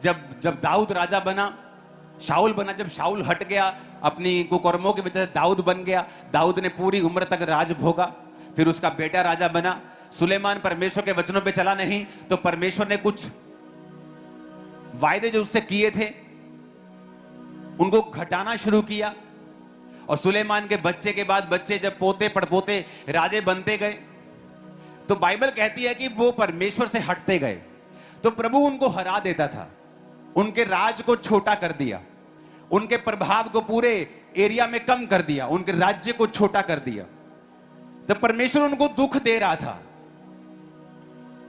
जब जब दाऊद राजा बना, शाऊल बना, जब शाऊल हट गया अपनी कुकर्मों की वजह से दाऊद बन गया। दाऊद ने पूरी उम्र तक राज भोगा, फिर उसका बेटा राजा बना। सुलेमान परमेश्वर के वचनों पे चला नहीं, तो परमेश्वर ने कुछ वायदे जो उससे किए थे उनको घटाना शुरू किया। और सुलेमान के बच्चे के बाद बच्चे, जब पोते पड़पोते राजे बनते गए, तो बाइबल कहती है कि वो परमेश्वर से हटते गए, तो प्रभु उनको हरा देता था, उनके राज को छोटा कर दिया, उनके प्रभाव को पूरे एरिया में कम कर दिया, उनके राज्य को छोटा कर दिया। तो परमेश्वर उनको दुख दे रहा था।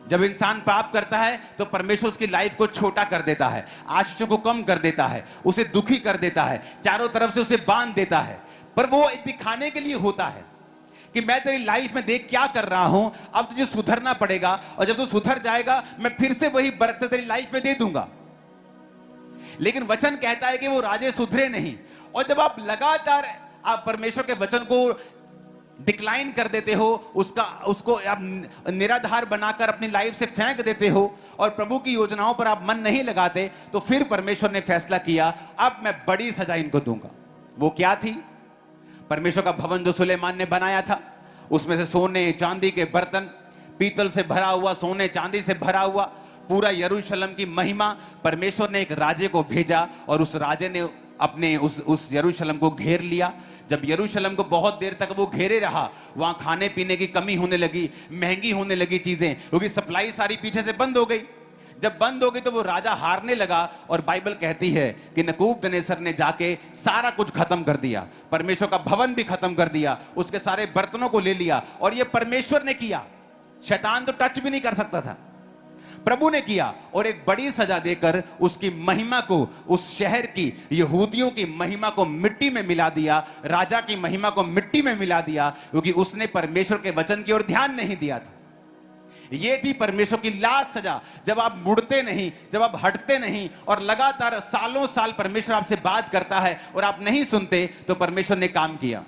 जब इंसान पाप करता है तो परमेश्वर उसकी लाइफ को छोटा कर देता है, आशीषों को कम कर देता है, उसे दुखी कर देता है, चारों तरफ से उसे बांध देता है। पर वो दिखाने के लिए होता है कि मैं तेरी लाइफ में देख क्या कर रहा हूं, अब तुझे सुधरना पड़ेगा, और जब तू सुधर जाएगा मैं फिर से वही बरकत तेरी लाइफ में दे दूंगा। लेकिन वचन कहता है कि वो राजे सुधरे नहीं, और जब आप लगातार आप परमेश्वर के वचन को डिक्लाइन कर देते हो, उसको आप निराधार बनाकर अपनी लाइफ से फेंक देते हो, और प्रभु की योजनाओं पर आप मन नहीं लगाते, तो फिर परमेश्वर ने फैसला किया अब मैं बड़ी सजा इनको दूंगा। वो क्या थी? परमेश्वर का भवन जो सुलेमान ने बनाया था, उसमें से सोने चांदी के बर्तन, पीतल से भरा हुआ, सोने चांदी से भरा हुआ पूरा यरूशलेम की महिमा, परमेश्वर ने एक राजे को भेजा, और उस राजे ने अपने उस यरूशलेम को घेर लिया। जब यरूशलेम को बहुत देर तक वो घेरे रहा, वहां खाने पीने की कमी होने लगी, महंगी होने लगी चीजें, क्योंकि सप्लाई सारी पीछे से बंद हो गई। जब बंद हो गई तो वो राजा हारने लगा, और बाइबल कहती है कि नबूकदनेस्सर ने जाके सारा कुछ खत्म कर दिया, परमेश्वर का भवन भी खत्म कर दिया, उसके सारे बर्तनों को ले लिया। और ये परमेश्वर ने किया, शैतान तो टच भी नहीं कर सकता था, प्रभु ने किया। और एक बड़ी सजा देकर उसकी महिमा को, उस शहर की, यहूदियों की महिमा को मिट्टी में मिला दिया, राजा की महिमा को मिट्टी में मिला दिया, क्योंकि उसने परमेश्वर के वचन की ओर ध्यान नहीं दिया था। यह थी परमेश्वर की लास्ट सजा। जब आप मुड़ते नहीं, जब आप हटते नहीं, और लगातार सालों साल परमेश्वर आपसे बात करता है और आप नहीं सुनते, तो परमेश्वर ने काम किया।